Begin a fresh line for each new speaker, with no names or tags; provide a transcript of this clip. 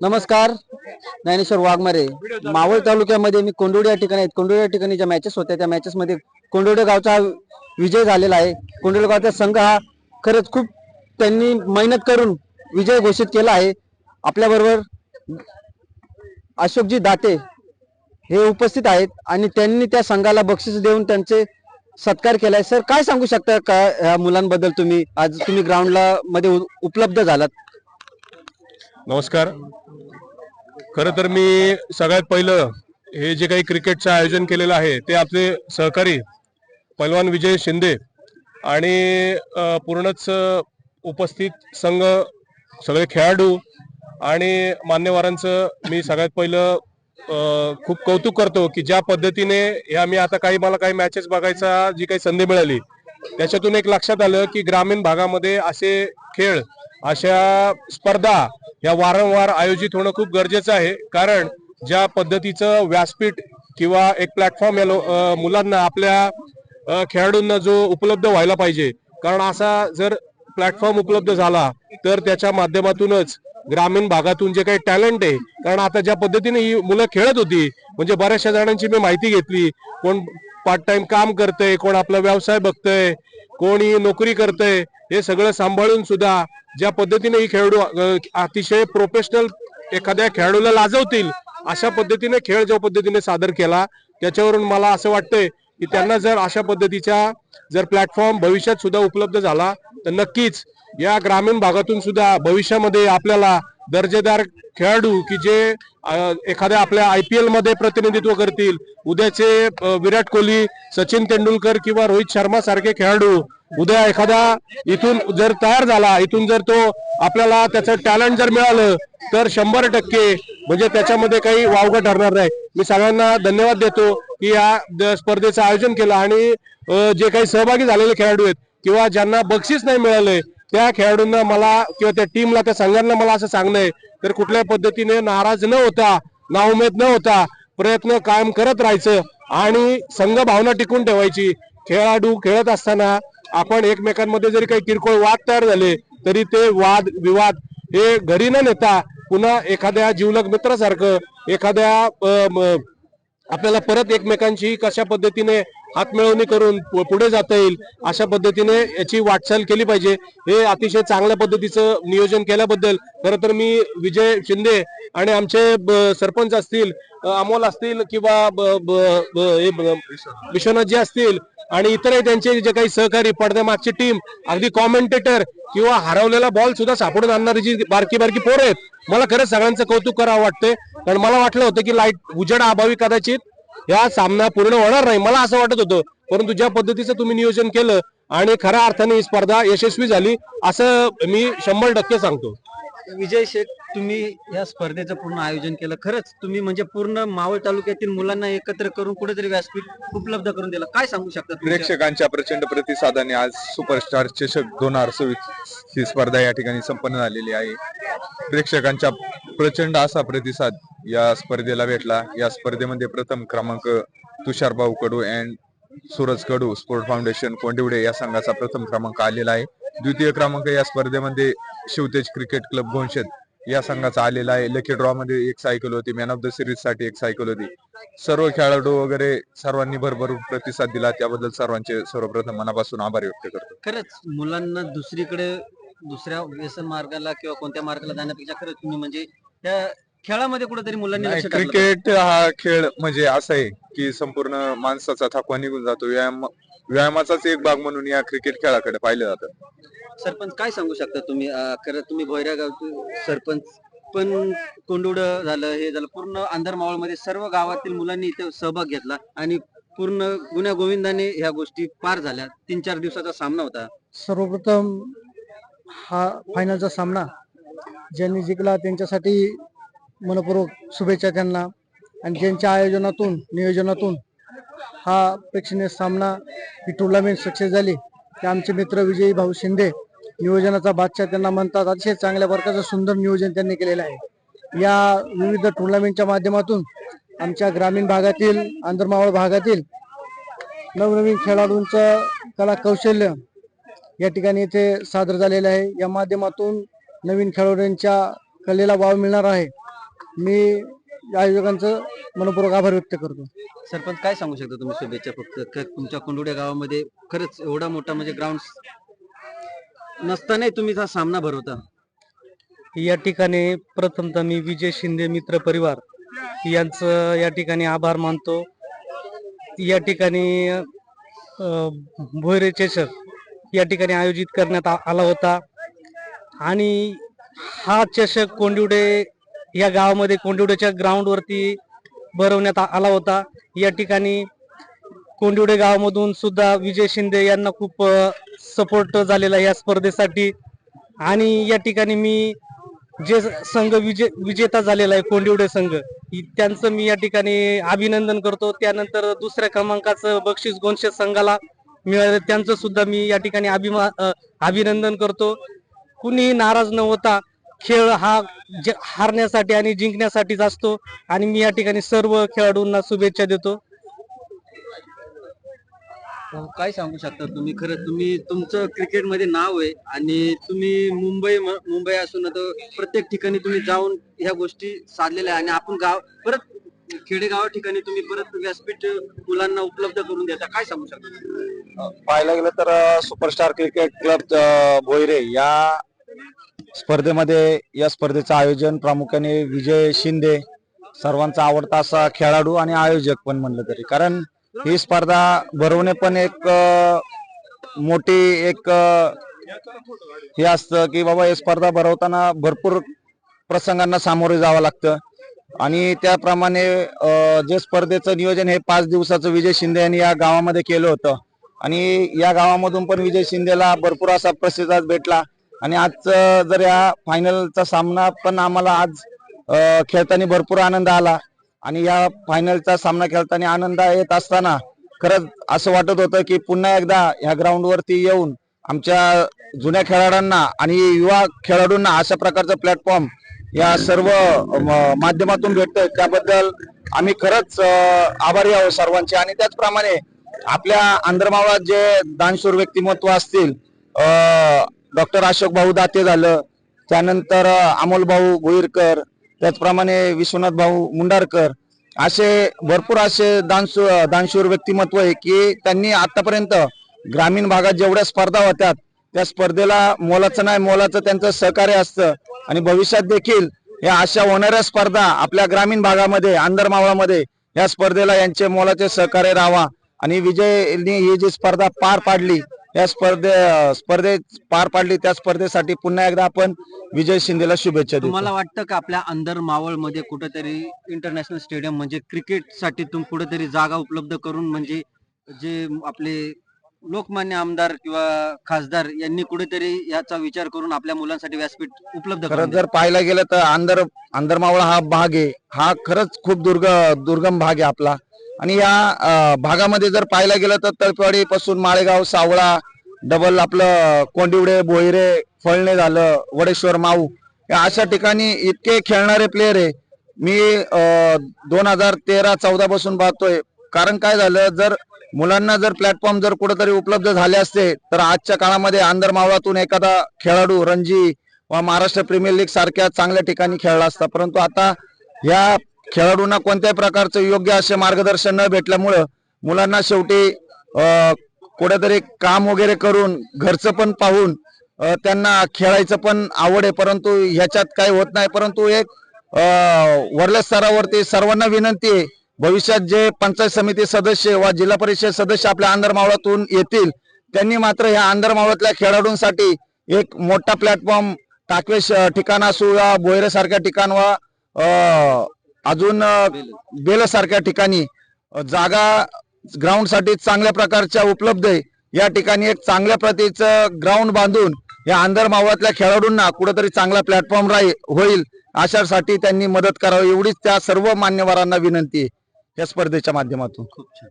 नमस्कार, ज्ञानेश्वर वाघमारे. मावळ तालुक्यामध्ये मी कोंडोडी या ठिकाणी कोंडोडी या ठिकाणी ज्या मॅचेस होत्या त्या मॅचेस मध्ये कोंडोडी गावचा विजय झालेला आहे. कोंडोडी गावचा संघ हा खरंच खूप त्यांनी मेहनत करून विजय घोषित केला आहे. आपल्या बरोबर अशोकजी दाते हे उपस्थित आहेत आणि त्यांनी त्या संघाला बक्षीस देऊन त्यांचे सत्कार केलाय. सर, काय सांगू शकता का या मुलांबद्दल? आज तुम्ही ग्राउंडला मध्ये उपलब्ध झालात.
नमस्कार. खरं तर मी सगळ्यात पहिलं हे जे काही क्रिकेटचं आयोजन केलेलं आहे ते आपले सहकारी पैलवान विजय शिंदे आणि पूर्णच उपस्थित संघ, सगळे खेळाडू आणि मान्यवरांचं मी सगळ्यात पहिलं खूप कौतुक करतो की ज्या पद्धतीने मी आता मला काही मॅचेस बघायचा जी काही संधी मिळाली त्याच्यातून एक लक्षात आलं की ग्रामीण भागामध्ये असे खेळ, अशा स्पर्धा या वारंवार आयोजित होणं खूप गरजेचं आहे. कारण ज्या पद्धतीचं व्यासपीठ किंवा एक प्लॅटफॉर्म या मुलांना, आपल्या खेळाडूंना जो उपलब्ध व्हायला पाहिजे, कारण असा जर प्लॅटफॉर्म उपलब्ध झाला तर त्याच्या माध्यमातूनच ग्रामीण भागातून जे काही टॅलेंट आहे, कारण आता ज्या पद्धतीने ही मुलं खेळत होती म्हणजे बऱ्याचशा जणांची मी माहिती घेतली, कोण पार्ट टाइम काम करतंय, कोण आपला व्यवसाय बघतंय, कोणी नोकरी करतंय, हे सगळं सांभाळून सुद्धा ज्या पद्धतीने ही खेळाडू अतिशय प्रोफेशनल एखाद्या खेळाडूला लाजवतील अशा पद्धतीने खेळ ज्या पद्धतीने सादर केला, त्याच्यावरून मला असं वाटतंय की त्यांना जर अशा पद्धतीचा जर प्लॅटफॉर्म भविष्यात सुद्धा उपलब्ध झाला तर नक्कीच या ग्रामीण भागातून सुद्धा भविष्यामध्ये आपल्याला दर्जेदार खेळाडू की जे एखाद्या आपल्या IPL मध्ये प्रतिनिधित्व करतील, उद्याचे विराट कोहली, सचिन तेंडुलकर किंवा रोहित शर्मा सारखे खेळाडू उद्या एखादा इथून जर तयार झाला, इथून जर तो आपल्याला त्याचं टॅलेंट जर मिळालं तर 100% म्हणजे त्याच्यामध्ये काही वावगं ठरणार नाही. मी सगळ्यांना धन्यवाद देतो की या स्पर्धेचं आयोजन केलं आणि जे काही सहभागी झालेले खेळाडू आहेत किंवा ज्यांना बक्षीस नाही मिळालंय त्या खेळाडूंना मला किंवा त्या टीमला, त्या संघांना मला असं सांगणं आहे तर कुठल्या पद्धतीने नाराज न होता, नाउमेद न होता प्रयत्न कायम करत राहायचं आणि संघ भावना टिकून ठेवायची. खेळाडू खेळत असताना आपण एकमेकांमध्ये जरी काही किरकोळ वाद तयार झाले तरी ते वाद विवाद हे घरी न नेता पुन्हा एखाद्या जिवलग मित्रासारखं एखाद्या आपल्याला परत एकमेकांची कशा पद्धतीने हातमिळवणी करून पुढे जाता येईल अशा पद्धतीने याची वाटचाल केली पाहिजे. हे अतिशय चांगल्या पद्धतीचं नियोजन केल्याबद्दल खरं तर मी विजय शिंदे आणि आमचे सरपंच असतील, अमोल असतील किंवा विश्वनाथजी असतील आणि इतरही त्यांचे जे काही सहकारी, पडद्यामागची टीम, अगदी कॉमेंटेटर किंवा हरवलेला बॉल सुद्धा सापडून आणणारी जी बारकी बारकी पोरं आहेत, मला खरंच सगळ्यांचं कौतुक करावं वाटतंय. कारण मला वाटलं होतं की लाईट उजेडा अभावी कदाचित या सामना पूर्ण होणार नाही, मला असं वाटत होतं. परंतु ज्या पद्धतीचं तुम्ही नियोजन केलं आणि खऱ्या अर्थाने ही स्पर्धा यशस्वी झाली असं मी 100% सांगतो.
विजय शेठ, तुम्ही या स्पर्धेचं पूर्ण आयोजन केलं. खरंच तुम्ही म्हणजे पूर्ण मावळ तालुक्यातील मुलांना एकत्र करून कुठेतरी व्यासपीठ उपलब्ध करून दिलं. काय सांगू शकता?
प्रेक्षकांच्या प्रचंड प्रतिसादाने आज सुपरस्टार चषक 2026 ही स्पर्धा या ठिकाणी संपन्न झालेली आहे. प्रेक्षकांचा प्रचंड असा प्रतिसाद या स्पर्धेला भेटला. या स्पर्धेमध्ये प्रथम क्रमांक तुषारभाऊ Kadu and Suraj Kadu sport foundation Kondivade या संघाचा प्रथम क्रमांक आलेला आहे. द्वितीय क्रमांक या स्पर्धेमध्ये शिवतेज क्रिकेट क्लब घोणशेत या संघाचा आलेला आहे. लकी ड्रॉ मध्ये एक सायकल होती, मॅन ऑफ द सिरीज साठी एक सायकल होती. सर्व खेळाडू वगैरे सर्वांनी भरभरून प्रतिसाद दिला, त्याबद्दल सर्वांचे सर्वप्रथम मनापासून आभार व्यक्त करतो.
खरंच मुलांना दुसऱ्या व्यसन मार्गाला किंवा कोणत्या मार्गाला जाण्यापेक्षा खरंच तुम्ही म्हणजे त्या खेळामध्ये कुठेतरी मुलांनी लक्ष घातलं.
क्रिकेट हा खेळ म्हणजे असा आहे की संपूर्ण माणसाचा थकवा निघून जातो. व्यायामाचाच एक भाग म्हणून या क्रिकेट खेळाकडे पाहिलं जातं.
सरपंच, काय सांगू शकता तुम्ही? खरं तुम्ही भोयरा गावचे सरपंच, पण कोंडुड झालं, हे झालं, पूर्ण अंधारमावळ मध्ये सर्व गावातील मुलांनी इथे सहभाग घेतला आणि पूर्ण गुन्ह्या गोविंदाने ह्या गोष्टी पार झाल्या. 3-4 दिवसाचा सामना होता.
सर्वप्रथम हा फायनलचा सामना ज्यांनी जिंकला त्यांच्यासाठी मनपूर्वक शुभेच्छा त्यांना. आणि ज्यांच्या आयोजनातून, नियोजनातून हा प्रेक्षणीय सामना, ही टुर्नामेंट सक्सेस झाली ते आमचे मित्र विजयी भाऊ शिंदे, नियोजनाचा बादशाह त्यांना म्हणतात. अतिशय चांगल्या प्रकारचं सुंदर नियोजन त्यांनी केलेलं आहे. या विविध टुर्नामेंटच्या माध्यमातून आमच्या ग्रामीण भागातील, आंतरमावळ भागातील नवनवीन खेळाडूंचं कला कौशल्य या ठिकाणी येथे सादर झालेले आहे. या माध्यमातून नवीन खेळाडूंच्या कलेला वाव मिळणार आहे. मी आयोजकांचं मनपूर्वक आभार व्यक्त करतो.
सरपंच काय सांगू शकता तुम्ही शुभेच्छा फक्त तुमच्या कोंडोड्या गावामध्ये खरंच एवढा मोठा म्हणजे ग्राउंड नसतानाही तुम्ही हा सामना भरवता.
या ठिकाणी प्रथमतः मी विजय शिंदे मित्र परिवार यांचं या ठिकाणी आभार मानतो. या ठिकाणी भोयरे चषक या ठिकाणी आयोजित करण्यात आला होता आणि हा चषक कोंडिवडे या गावामध्ये कोंडिवडेच्या ग्राउंड वरती भरवण्यात आला होता. या ठिकाणी कोंडिवडे गावामधून सुद्धा विजय शिंदे यांना खूप सपोर्ट झालेला या स्पर्धेसाठी आणि या ठिकाणी मी जे संघ विजेता झालेला आहे कोंडिवडे संघ त्यांचं मी या ठिकाणी अभिनंदन करतो. त्यानंतर दुसऱ्या क्रमांकाचं बक्षीस गोंशे संघाला मिळालं त्यांचं सुद्धा मी या ठिकाणी अभिनंदन करतो. कुणीही नाराज न होता खेळ हा हारण्यासाठी आणि जिंकण्यासाठीच असतो आणि मी या ठिकाणी सर्व खेळाडूंना शुभेच्छा देतो.
काय सांगू शकता तुम्ही खरं तुम्ही तुमचं क्रिकेटमध्ये नाव आहे आणि तुम्ही मुंबई असून तर प्रत्येक ठिकाणी तुम्ही जाऊन ह्या गोष्टी साधलेल्या आहे आणि आपण गाव परत खेडेगाव ठिकाणी तुम्ही परत व्यासपीठ मुलांना उपलब्ध करून देता. काय सांगू शकता?
पाहायला गेलं तर सुपरस्टार क्रिकेट क्लब भोयरे या स्पर्धेमध्ये या स्पर्धेचं आयोजन प्रामुख्याने विजय शिंदे सर्वांचा आवडता असा खेळाडू आणि आयोजक पण म्हणलं तरी, कारण ही स्पर्धा भरवणे पण एक मोठी एक हे असतं की बाबा ही स्पर्धा भरवताना भरपूर प्रसंगांना सामोरे जावं लागतं आणि त्याप्रमाणे जे स्पर्धेचं नियोजन हे 5 दिवसाचं विजय शिंदे यांनी या गावामध्ये केलं होतं आणि या गावामधून पण विजय शिंदेला भरपूर असा प्रतिसाद भेटला आणि आज जर या फायनलचा सामना पण आम्हाला आज खेळताना भरपूर आनंद आला आणि या फायनलचा सामना खेळताना आनंद येत असताना खरंच असं वाटत होतं की पुन्हा एकदा ह्या ग्राउंड वरती येऊन आमच्या जुन्या खेळाडूंना आणि युवा खेळाडूंना अशा प्रकारचं प्लॅटफॉर्म या सर्व माध्यमातून भेटतोय त्याबद्दल आम्ही खरंच आभारी आहोत सर्वांचे. आणि त्याचप्रमाणे आपल्या आंध्रमावळात जे दानशूर व्यक्तिमत्व असतील, डॉक्टर अशोक भाऊ दाते झालं, त्यानंतर अमोल भाऊ भोईरकर, त्याचप्रमाणे विश्वनाथ भाऊ मुंडारकर, असे भरपूर असे दानशूर व्यक्तिमत्व आहे की त्यांनी आतापर्यंत ग्रामीण भागात जेवढ्या स्पर्धा होत्या त्या स्पर्धेला मोलाचं नाही मोलाचं त्यांचं सहकार्य असतं आणि भविष्यात देखील या अशा होणाऱ्या स्पर्धा आपल्या ग्रामीण भागामध्ये आंदरमावळामध्ये या स्पर्धेला यांचे मोलाचे सहकार्य राहावा आणि विजयनी ही जी स्पर्धा पार पाडली या स्पर्धेत पार पाडली त्या स्पर्धेसाठी पुन्हा एकदा आपण विजय शिंदेला शुभेच्छा देतो.
तुम्हाला वाटतं का आपल्या अंदर मावळ मध्ये कुठेतरी इंटरनॅशनल स्टेडियम म्हणजे क्रिकेटसाठी कुठेतरी जागा उपलब्ध करून म्हणजे जे आपले लोकमान्य आमदार किंवा खासदार यांनी कुठेतरी याचा विचार करून आपल्या मुलांसाठी व्यासपीठ उपलब्ध
खरं
करून
जर पाहायला गेलं तर आंदरमावळा हा भाग आहे, हा खरंच खूप दुर्गम भाग आहे आपला आणि या भागामध्ये जर पाहायला गेलं तर तळपवाडी पासून माळेगाव, सावळा, डबल आपलं कोंडिवडे, भोईरे, फळणे झालं, वडेश्वर, माऊ या अशा ठिकाणी इतके खेळणारे प्लेयर आहे. मी 2013-14 पासून पाहतोय. कारण काय झालं, जर मुलांना जर प्लॅटफॉर्म जर कुठेतरी उपलब्ध झाले असते तर आजच्या काळामध्ये आंदरमावळातून एखादा खेळाडू रणजी वा महाराष्ट्र प्रीमियर लीग सारख्या चांगल्या ठिकाणी खेळला असता, परंतु आता या खेळाडूंना कोणत्याही प्रकारचं योग्य असे मार्गदर्शन न भेटल्यामुळं मुलांना शेवटी कुठेतरी काम वगैरे करून घरचं पण पाहून त्यांना खेळायचं पण आवड आहे, परंतु ह्याच्यात काही होत नाही. परंतु एक वरल्या स्तरावरती सर्वांना विनंती आहे, भविष्यात जे पंचायत समिती सदस्य व जिल्हा परिषद सदस्य आपल्या आंदरमावळातून येतील त्यांनी मात्र ह्या आंदरमावळातल्या खेळाडूंसाठी एक मोठा प्लॅटफॉर्म टाकवेश ठिकाण असू या भोयरे सारख्या ठिकाण वा अजून बेल सारख्या ठिकाणी जागा ग्राउंड साठी चांगल्या प्रकारच्या उपलब्ध आहे. या ठिकाणी एक चांगल्या प्रतीचं ग्राउंड बांधून या आंदरमावळातल्या खेळाडूंना कुठेतरी चांगला प्लॅटफॉर्म होईल अशासाठी त्यांनी मदत करावी एवढीच त्या सर्व मान्यवरांना विनंती आहे या स्पर्धेच्या माध्यमातून.
खूप छान.